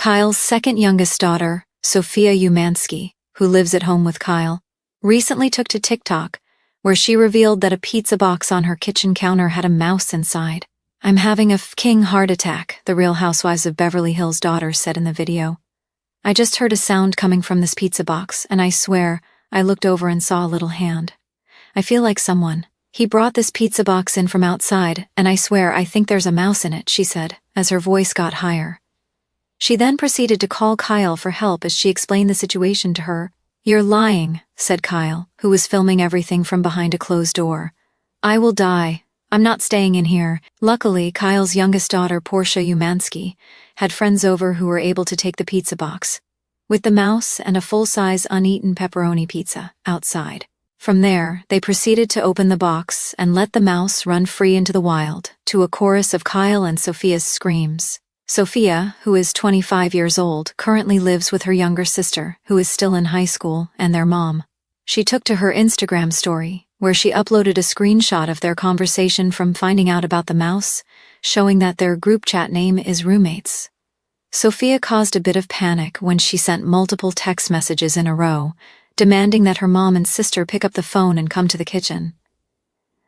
Kyle's second youngest daughter, Sophia Umansky, who lives at home with Kyle, recently took to TikTok, where she revealed that a pizza box on her kitchen counter had a mouse inside. "I'm having a fucking heart attack," the Real Housewives of Beverly Hills daughter said in the video. "I just heard a sound coming from this pizza box, and I swear, I looked over and saw a little hand. I feel like someone. He brought this pizza box in from outside, and I swear I think there's a mouse in it," she said, as her voice got higher. She then proceeded to call Kyle for help as she explained the situation to her. "You're lying," said Kyle, who was filming everything from behind a closed door. "I will die. I'm not staying in here." Luckily, Kyle's youngest daughter, Portia Umansky, had friends over who were able to take the pizza box, with the mouse and a full-size uneaten pepperoni pizza, outside. From there, they proceeded to open the box and let the mouse run free into the wild, to a chorus of Kyle and Sophia's screams. Sophia, who is 25 years old, currently lives with her younger sister, who is still in high school, and their mom. She took to her Instagram story, where she uploaded a screenshot of their conversation from finding out about the mouse, showing that their group chat name is roommates. Sophia caused a bit of panic when she sent multiple text messages in a row, demanding that her mom and sister pick up the phone and come to the kitchen.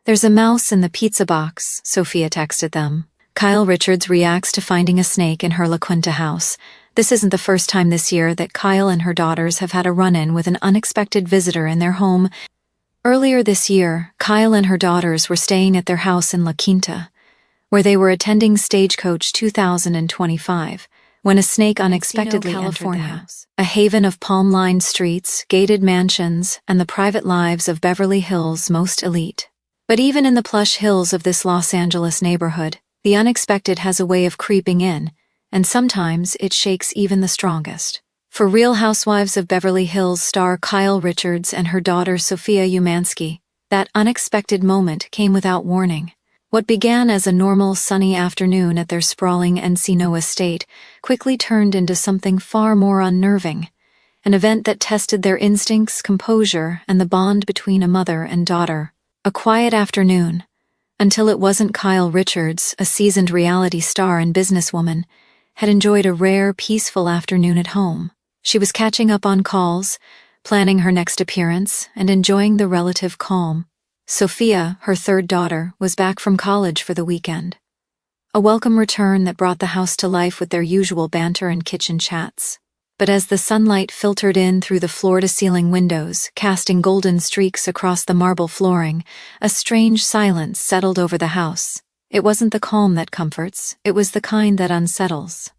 "There's a mouse in the pizza box," Sophia texted them. Kyle Richards reacts to finding a snake in her La Quinta house. This isn't the first time this year that Kyle and her daughters have had a run-in with an unexpected visitor in their home. Earlier this year, Kyle and her daughters were staying at their house in La Quinta, where they were attending Stagecoach 2025, when a snake unexpectedly entered the house. A haven of palm-lined streets, gated mansions, and the private lives of Beverly Hills' most elite. But even in the plush hills of this Los Angeles neighborhood, the unexpected has a way of creeping in, and sometimes it shakes even the strongest. For Real Housewives of Beverly Hills star Kyle Richards and her daughter Sophia Umansky, that unexpected moment came without warning. What began as a normal sunny afternoon at their sprawling Encino estate quickly turned into something far more unnerving, an event that tested their instincts, composure, and the bond between a mother and daughter. A quiet afternoon, until it wasn't. Kyle Richards, a seasoned reality star and businesswoman, had enjoyed a rare, peaceful afternoon at home. She was catching up on calls, planning her next appearance, and enjoying the relative calm. Sophia, her third daughter, was back from college for the weekend. A welcome return that brought the house to life with their usual banter and kitchen chats. But as the sunlight filtered in through the floor-to-ceiling windows, casting golden streaks across the marble flooring, a strange silence settled over the house. It wasn't the calm that comforts, it was the kind that unsettles.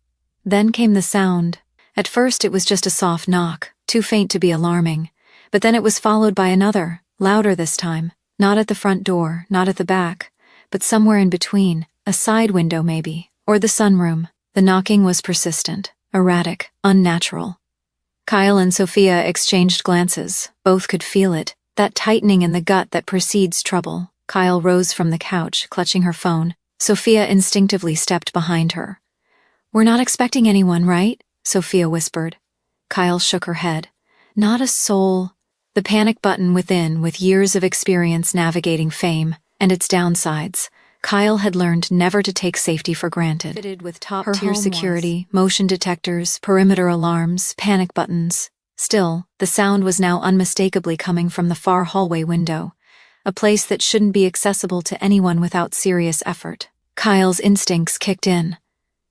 Then came the sound. At first it was just a soft knock, too faint to be alarming. But then it was followed by another, louder this time. Not at the front door, not at the back, but somewhere in between, a side window maybe, or the sunroom. The knocking was persistent, erratic, unnatural. Kyle and Sophia exchanged glances. Both could feel it, that tightening in the gut that precedes trouble. Kyle rose from the couch, clutching her phone. Sophia instinctively stepped behind her. "We're not expecting anyone, right?" Sophia whispered. Kyle shook her head. "Not a soul." The panic button within, with years of experience navigating fame and its downsides, Kyle had learned never to take safety for granted. Fitted with top-tier security, motion detectors, perimeter alarms, panic buttons. Still, the sound was now unmistakably coming from the far hallway window, a place that shouldn't be accessible to anyone without serious effort. Kyle's instincts kicked in.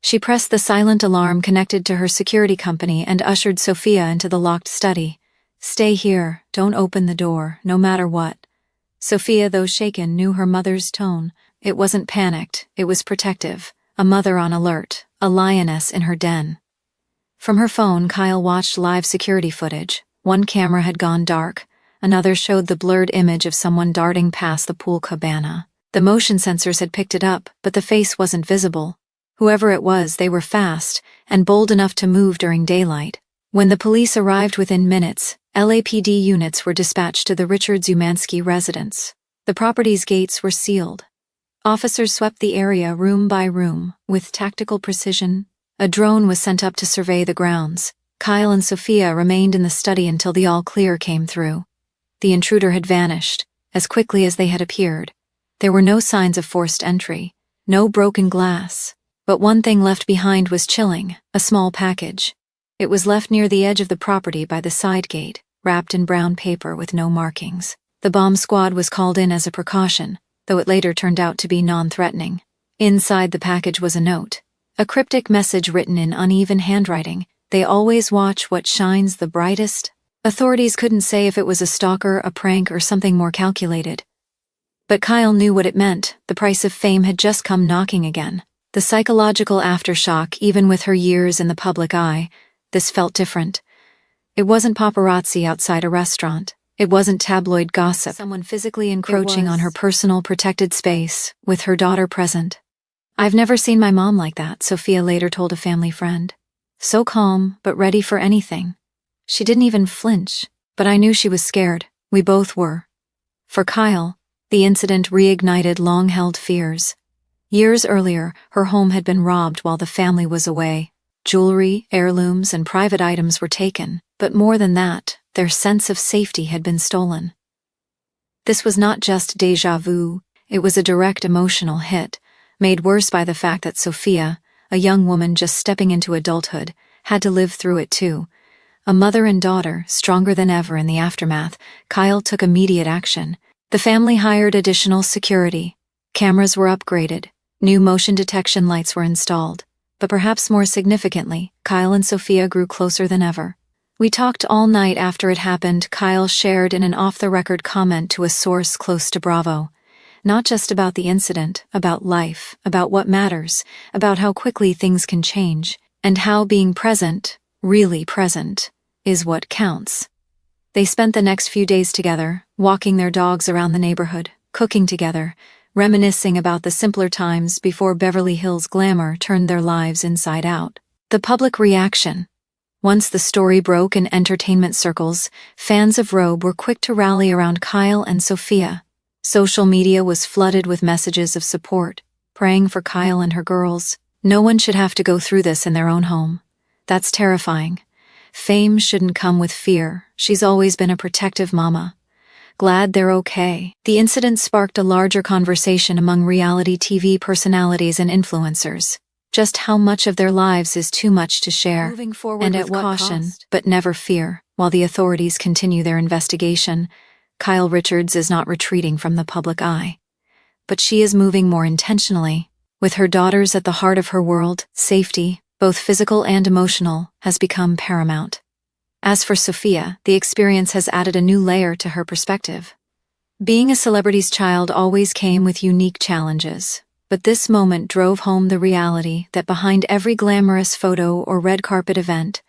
She pressed the silent alarm connected to her security company and ushered Sophia into the locked study. "Stay here, don't open the door, no matter what." Sophia, though shaken, knew her mother's tone. It wasn't panicked, it was protective, a mother on alert, a lioness in her den. From her phone, Kyle watched live security footage. One camera had gone dark, another showed the blurred image of someone darting past the pool cabana. The motion sensors had picked it up, but the face wasn't visible. Whoever it was, they were fast, and bold enough to move during daylight. When the police arrived within minutes, LAPD units were dispatched to the Richards-Umansky residence. The property's gates were sealed. Officers swept the area room by room, with tactical precision. A drone was sent up to survey the grounds. Kyle and Sophia remained in the study until the all-clear came through. The intruder had vanished, as quickly as they had appeared. There were no signs of forced entry, no broken glass. But one thing left behind was chilling, a small package. It was left near the edge of the property by the side gate, wrapped in brown paper with no markings. The bomb squad was called in as a precaution, though it later turned out to be non-threatening. Inside the package was a note, a cryptic message written in uneven handwriting. They always watch what shines the brightest. Authorities couldn't say if it was a stalker, a prank, or something more calculated. But Kyle knew what it meant. The price of fame had just come knocking again. The psychological aftershock, even with her years in the public eye, this felt different. It wasn't paparazzi outside a restaurant. It wasn't tabloid gossip. Someone physically encroaching on her personal protected space, with her daughter present. "I've never seen my mom like that," Sophia later told a family friend. "So calm, but ready for anything. She didn't even flinch, but I knew she was scared. We both were." For Kyle, the incident reignited long-held fears. Years earlier, her home had been robbed while the family was away. Jewelry, heirlooms, and private items were taken, but more than that, their sense of safety had been stolen. This was not just déjà vu, it was a direct emotional hit, made worse by the fact that Sophia, a young woman just stepping into adulthood, had to live through it too. A mother and daughter, stronger than ever in the aftermath, Kyle took immediate action. The family hired additional security. Cameras were upgraded. New motion detection lights were installed. But perhaps more significantly, Kyle and Sophia grew closer than ever. "We talked all night after it happened," Kyle shared in an off-the-record comment to a source close to Bravo. "Not just about the incident, about life, about what matters, about how quickly things can change, and how being present, really present, is what counts." They spent the next few days together, walking their dogs around the neighborhood, cooking together, reminiscing about the simpler times before Beverly Hills glamour turned their lives inside out. The public reaction. Once the story broke in entertainment circles, fans of Robe were quick to rally around Kyle and Sophia. Social media was flooded with messages of support, praying for Kyle and her girls. "No one should have to go through this in their own home. That's terrifying. Fame shouldn't come with fear. She's always been a protective mama. Glad they're okay." The incident sparked a larger conversation among reality TV personalities and influencers. Just how much of their lives is too much to share, Moving forward and with at what caution, cost? But never fear. While the authorities continue their investigation, Kyle Richards is not retreating from the public eye. But she is moving more intentionally. With her daughters at the heart of her world, safety, both physical and emotional, has become paramount. As for Sophia, the experience has added a new layer to her perspective. Being a celebrity's child always came with unique challenges, but this moment drove home the reality that behind every glamorous photo or red carpet event,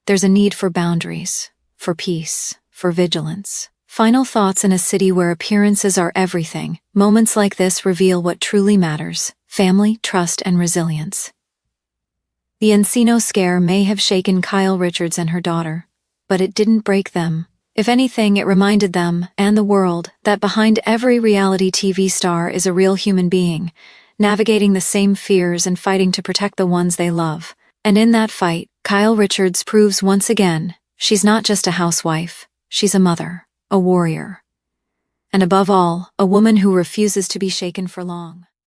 there's a need for boundaries, for peace, for vigilance. Final thoughts in a city where appearances are everything. Moments like this reveal what truly matters: family, trust, and resilience. The Encino scare may have shaken Kyle Richards and her daughter, but it didn't break them. If anything, it reminded them, and the world, that behind every reality TV star is a real human being, navigating the same fears and fighting to protect the ones they love. And in that fight, Kyle Richards proves once again, she's not just a housewife, she's a mother, a warrior, and above all, a woman who refuses to be shaken for long.